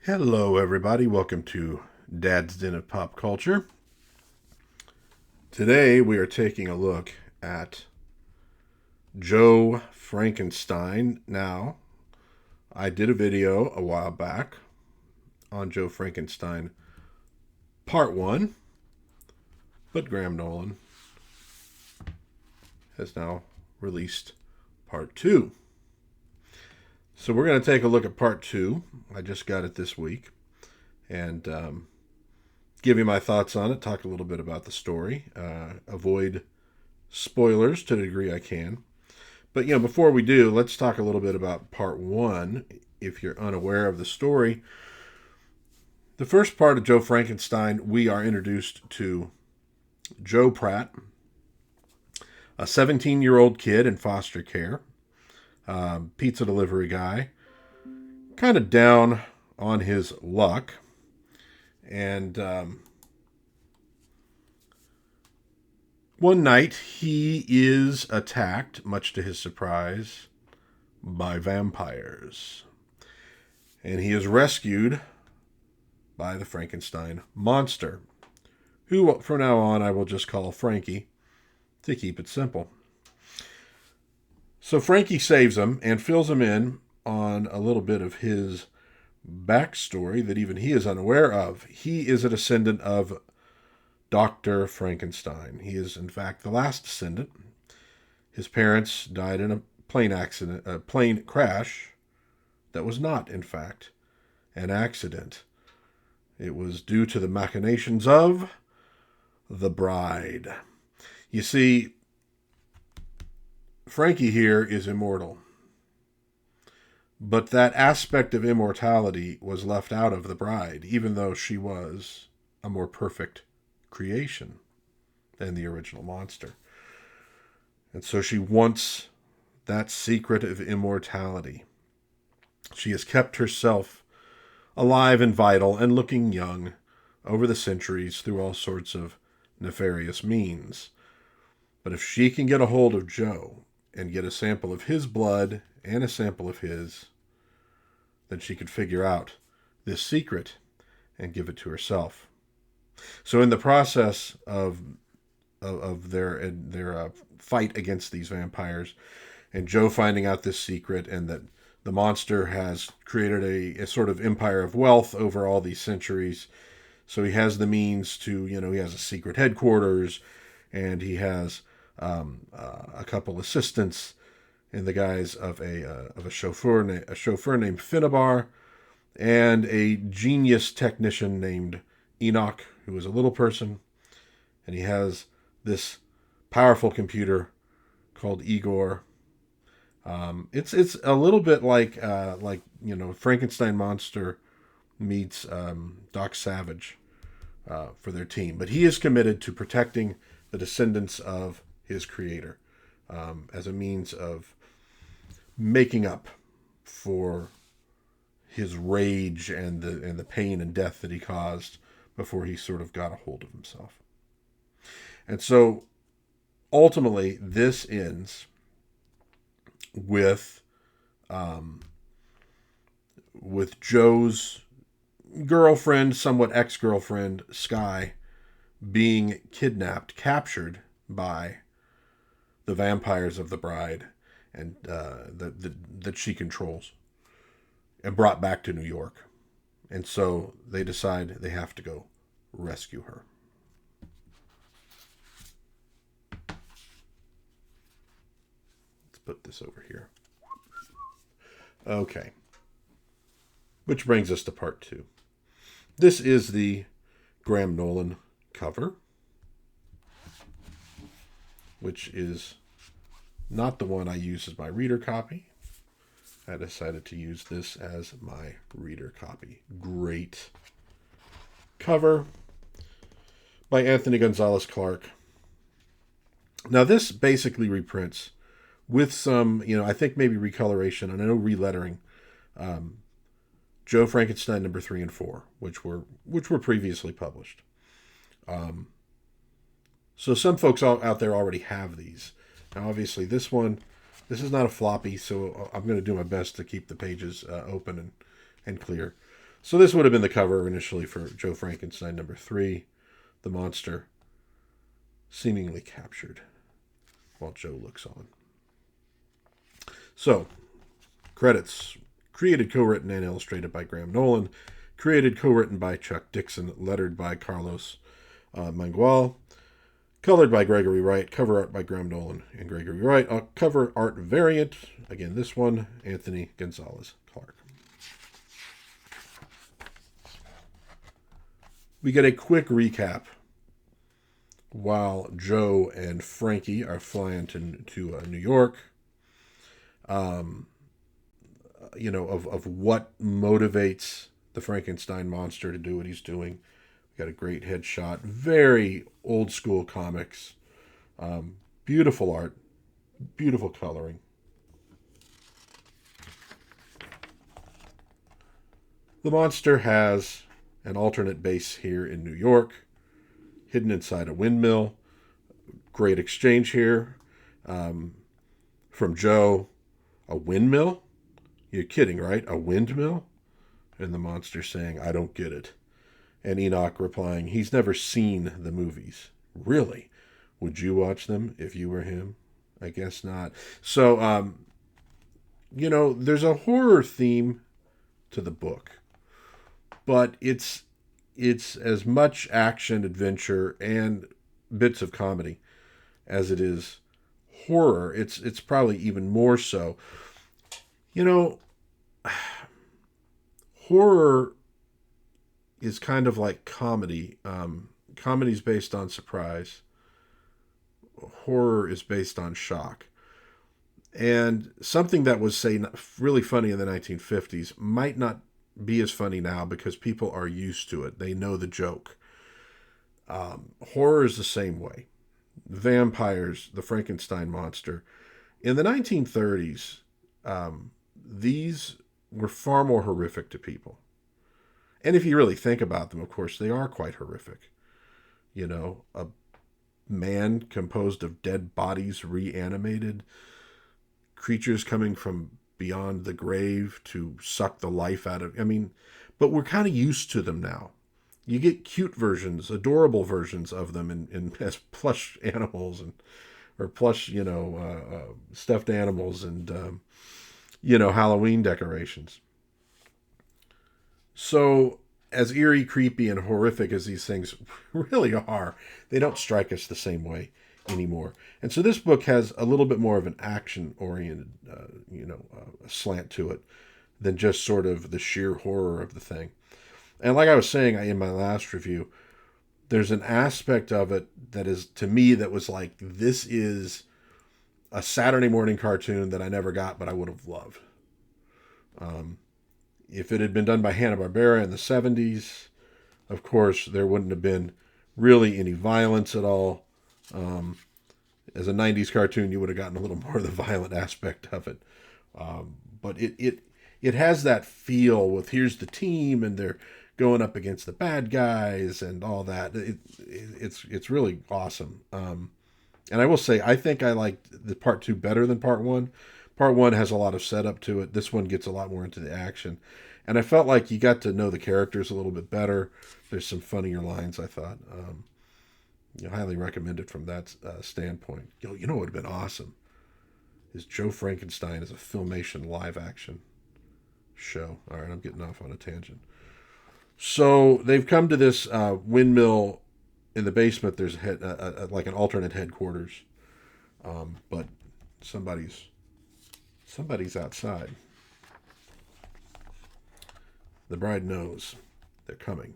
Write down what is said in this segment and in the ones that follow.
Hello, everybody. Welcome to Dad's Den of Pop Culture. Today, we are taking a look at Joe Frankenstein. Now, I did a video a while back on Joe Frankenstein Part 1, but Graham Nolan has now released Part 2. So we're going to take a look at Part 2. I just got it this week. And give you my thoughts on it, talk a little bit about the story, avoid spoilers to the degree I can. But, before we do, let's talk a little bit about Part 1, if you're unaware of the story. The first part of Joe Frankenstein, we are introduced to Joe Pratt, a 17-year-old kid in foster care. Pizza delivery guy, kind of down on his luck, and one night he is attacked, much to his surprise, by vampires, and he is rescued by the Frankenstein monster, who from now on I will just call Frankie to keep it simple. So Frankie saves him and fills him in on a little bit of his backstory that even he is unaware of. He is a descendant of Dr. Frankenstein. He is, in fact, the last descendant. His parents died in a plane crash that was not, in fact, an accident. It was due to the machinations of the bride. You see, Frankie here is immortal. But that aspect of immortality was left out of the bride, even though she was a more perfect creation than the original monster. And so she wants that secret of immortality. She has kept herself alive and vital and looking young over the centuries through all sorts of nefarious means. But if she can get a hold of Joe and get a sample of his blood and a sample of his, then she could figure out this secret and give it to herself. So in the process of their fight against these vampires, and Joe finding out this secret, and that the monster has created a sort of empire of wealth over all these centuries, so he has the means to, he has a secret headquarters, and he has a couple assistants in the guise of a chauffeur named Finnebar, and a genius technician named Enoch, who is a little person, and he has this powerful computer called Igor. It's a little bit like Frankenstein monster meets Doc Savage for their team, but he is committed to protecting the descendants of his creator, as a means of making up for his rage and the pain and death that he caused before he sort of got a hold of himself. And so ultimately this ends with Joe's girlfriend, somewhat ex-girlfriend, Sky, being captured by the vampires of the bride, and that she controls, and brought back to New York. And so they decide they have to go rescue her. Let's put this over here. Okay. Which brings us to Part 2. This is the Graham Nolan cover, which is not the one I use as my reader copy. I decided to use this as my reader copy. Great cover by Anthony Gonzalez Clark. Now this basically reprints with some, I think maybe recoloration and I know relettering, Joe Frankenstein number 3 and 4, which were previously published. So some folks out there already have these. Now, obviously, this is not a floppy, so I'm going to do my best to keep the pages open and clear. So this would have been the cover initially for Joe Frankenstein #3, the monster seemingly captured while Joe looks on. So, credits. Created, co-written, and illustrated by Graham Nolan. Created, co-written by Chuck Dixon. Lettered by Carlos Mangual. Colored by Gregory Wright. Cover art by Graham Nolan and Gregory Wright. A cover art variant. Again, this one, Anthony Gonzalez Clark. We get a quick recap while Joe and Frankie are flying to New York. Of what motivates the Frankenstein monster to do what he's doing. We got a great headshot, very old school comics, beautiful art, beautiful coloring. The monster has an alternate base here in New York, hidden inside a windmill. Great exchange here from Joe. A windmill? You're kidding, right? A windmill? And the monster saying, I don't get it. And Enoch replying, he's never seen the movies. Really? Would you watch them if you were him? I guess not. So, there's a horror theme to the book. But it's as much action, adventure, and bits of comedy as it is horror. It's probably even more so. Horror is kind of like comedy. Comedy's based on surprise. Horror is based on shock. And something that was, say, really funny in the 1950s might not be as funny now because people are used to it. They know the joke. Horror is the same way. Vampires, the Frankenstein monster. In the 1930s, these were far more horrific to people. And if you really think about them, of course, they are quite horrific. A man composed of dead bodies reanimated, creatures coming from beyond the grave to suck the life out of. But we're kind of used to them now. You get cute versions, adorable versions of them in as plush animals or plush, stuffed animals and Halloween decorations. So, as eerie, creepy, and horrific as these things really are, they don't strike us the same way anymore. And so this book has a little bit more of an action-oriented, slant to it than just sort of the sheer horror of the thing. And like I was saying in my last review, there's an aspect of it that is, to me, that was like, this is a Saturday morning cartoon that I never got, but I would have loved. If it had been done by Hanna-Barbera in the 70s, of course, there wouldn't have been really any violence at all. As a 90s cartoon, you would have gotten a little more of the violent aspect of it. But it has that feel with here's the team and they're going up against the bad guys and all that. It's really awesome. And I will say, I think I liked the part 2 better than part 1. Part 1 has a lot of setup to it. This one gets a lot more into the action. And I felt like you got to know the characters a little bit better. There's some funnier lines, I thought. Highly recommended from that standpoint. You know what would have been awesome? Is Joe Frankenstein as a Filmation live action show. All right, I'm getting off on a tangent. So they've come to this windmill in the basement. There's like an alternate headquarters. But somebody's outside. The bride knows they're coming.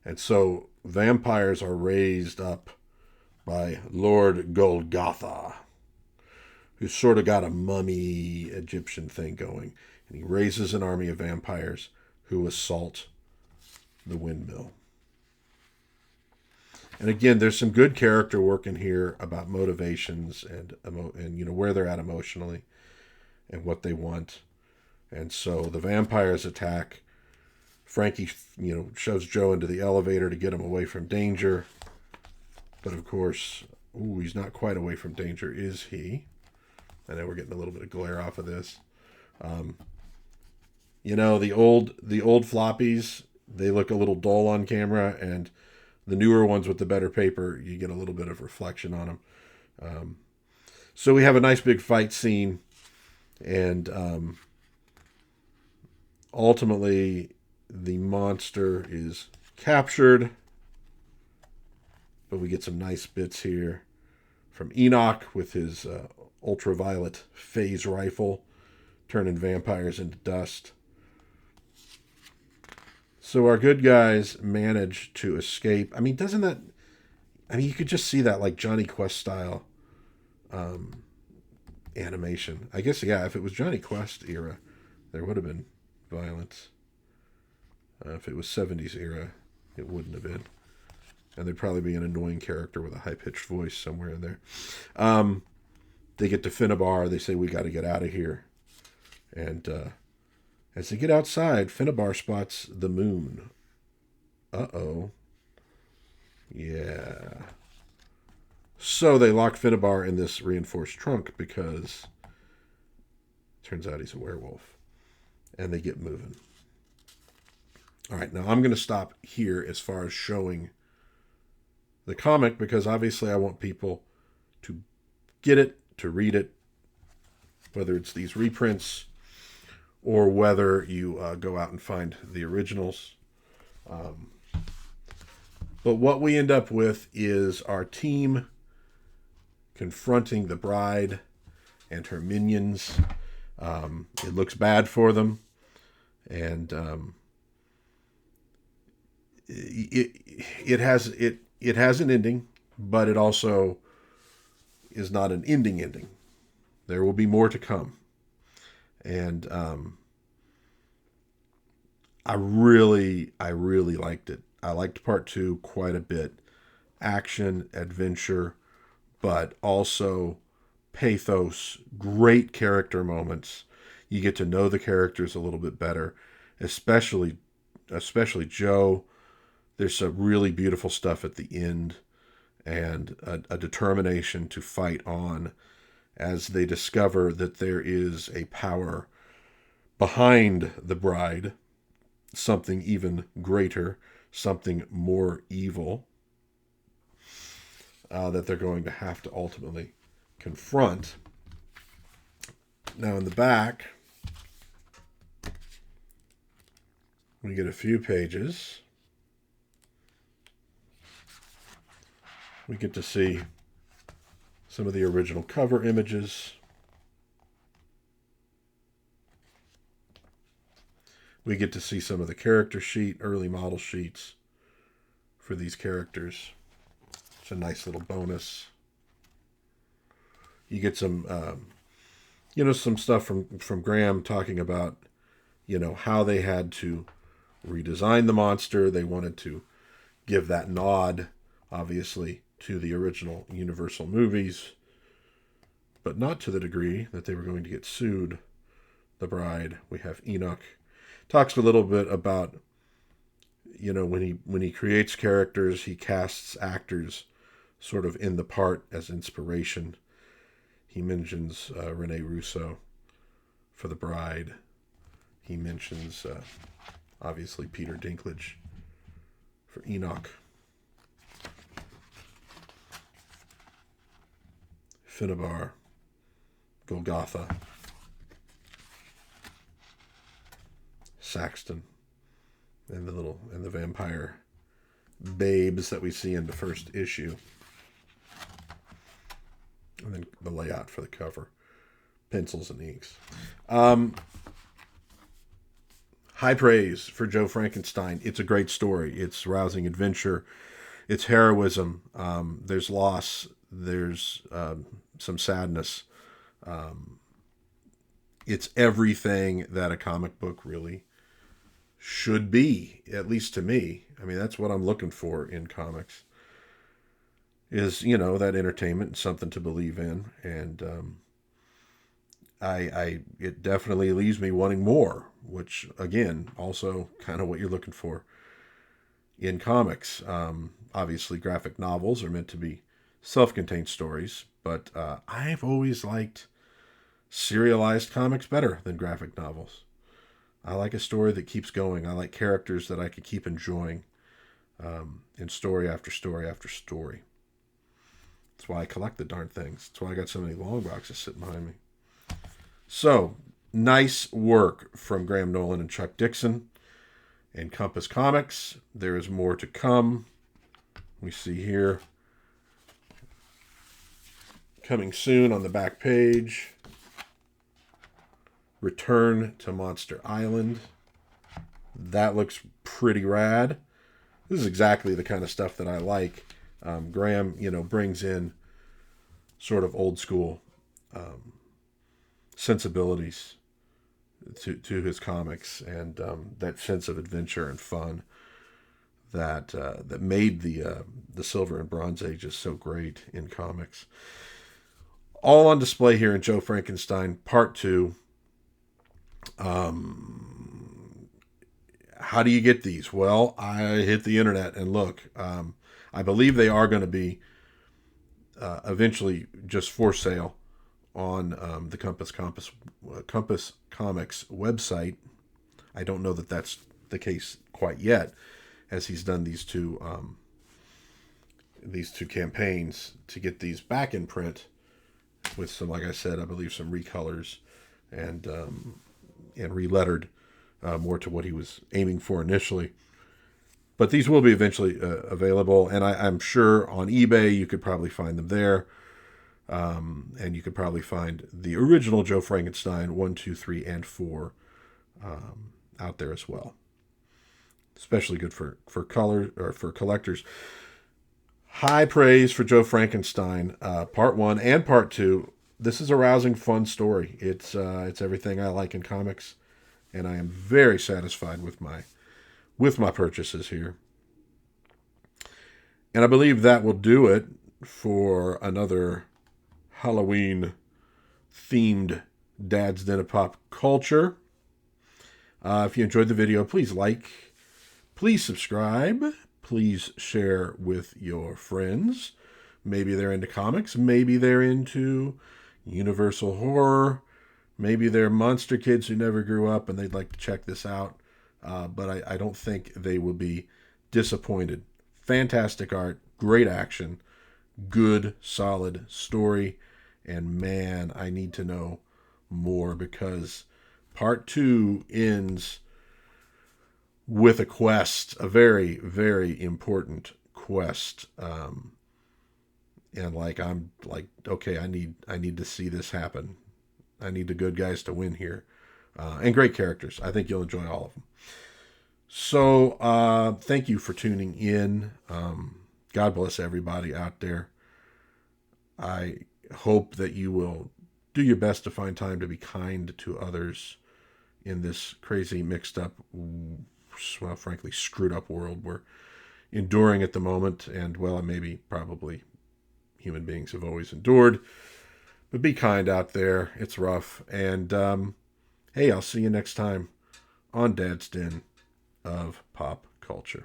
And so vampires are raised up by Lord Golgotha, who's sort of got a mummy Egyptian thing going. And he raises an army of vampires who assault the windmill. And again, there's some good character work in here about motivations and where they're at emotionally and what they want. And so the vampires attack. Frankie, shoves Joe into the elevator to get him away from danger. But of course, he's not quite away from danger, is he? I know we're getting a little bit of glare off of this. You know, the old floppies, they look a little dull on camera, and the newer ones with the better paper, you get a little bit of reflection on them. Um, so we have a nice big fight scene, and ultimately the monster is captured. But we get some nice bits here from Enoch with his ultraviolet phase rifle, turning vampires into dust. So our good guys manage to escape. I mean, doesn't that? I mean, you could just see that like Johnny Quest style um, animation. I guess yeah, if it was Johnny Quest era, there would have been violence. If it was '70s era, it wouldn't have been. And there'd probably be an annoying character with a high pitched voice somewhere in there. They get to Finnabar. They say we got to get out of here. And as they get outside, Finnabar spots the moon. Uh-oh. Yeah. So they lock Finnabar in this reinforced trunk because it turns out he's a werewolf. And they get moving. All right, now I'm going to stop here as far as showing the comic because obviously I want people to get it, to read it, whether it's these reprints or whether you go out and find the originals. But what we end up with is our team confronting the bride and her minions. It looks bad for them, and it has an ending, but it also is not an ending. There will be more to come, and I really liked it. I liked part two quite a bit. Action, adventure, but also pathos, great character moments. You get to know the characters a little bit better, especially Joe. There's some really beautiful stuff at the end, and a determination to fight on as they discover that there is a power behind the bride, something even greater, something more evil that they're going to have to ultimately confront. Now, in the back, we get a few pages. We get to see some of the original cover images. We get to see some of the character sheet, early model sheets for these characters. It's a nice little bonus. You get some, some stuff from Graham talking about, how they had to redesign the monster. They wanted to give that nod, obviously, to the original Universal movies, but not to the degree that they were going to get sued. The bride. We have Enoch. Talks a little bit about, when he creates characters, he casts actors sort of in the part as inspiration. He mentions Rene Russo for the bride. He mentions, obviously, Peter Dinklage for Enoch. Finnabar, Golgotha, Saxton, and the vampire babes that we see in the first issue. And then the layout for the cover. Pencils and inks. High praise for Joe Frankenstein. It's a great story. It's rousing adventure. It's heroism. There's loss. There's some sadness. It's everything that a comic book really should be, at least to me. I mean, that's what I'm looking for in comics. Is, that entertainment, something to believe in, and it definitely leaves me wanting more, which again, also kind of what you're looking for in comics. Obviously, graphic novels are meant to be self-contained stories, but I've always liked serialized comics better than graphic novels. I like a story that keeps going. I like characters that I could keep enjoying in story after story after story. That's why I collect the darn things. That's why I got so many long boxes sitting behind me. So, nice work from Graham Nolan and Chuck Dixon and Compass Comics. There is more to come. We see here, coming soon on the back page, Return to Monster Island. That looks pretty rad. This is exactly the kind of stuff that I like. Graham, brings in sort of old school sensibilities to his comics, and that sense of adventure and fun that made the Silver and Bronze Ages so great in comics. All on display here in Joe Frankenstein Part 2. How do you get these? Well, I hit the internet and look. I believe they are going to be eventually just for sale on the Compass Comics website. I don't know that that's the case quite yet, as he's done these two campaigns to get these back in print with some, like I said, I believe some recolors and relettered more to what he was aiming for initially. But these will be eventually available, and I'm sure on eBay you could probably find them there. And you could probably find the original Joe Frankenstein 1, 2, 3, and 4 out there as well. Especially good for color or for collectors. High praise for Joe Frankenstein, Part 1 and Part 2. This is a rousing, fun story. It's everything I like in comics, and I am very satisfied with my purchases here. And I believe that will do it for another Halloween themed Dad's Den of Pop Culture. If you enjoyed the video, please like, please subscribe, please share with your friends. Maybe they're into comics, maybe they're into Universal horror, maybe they're monster kids who never grew up and they'd like to check this out. But I don't think they will be disappointed. Fantastic art, great action, good, solid story. And man, I need to know more, because Part 2 ends with a quest, a very, very important quest. And I'm like, okay, I need to see this happen. I need the good guys to win here. And great characters. I think you'll enjoy all of them. So thank you for tuning in. God bless everybody out there. I hope that you will do your best to find time to be kind to others in this crazy, mixed up, well, frankly, screwed up world we're enduring at the moment. And, well, maybe probably human beings have always endured. But be kind out there. It's rough. And, hey, I'll see you next time on Dad's Den of Pop Culture.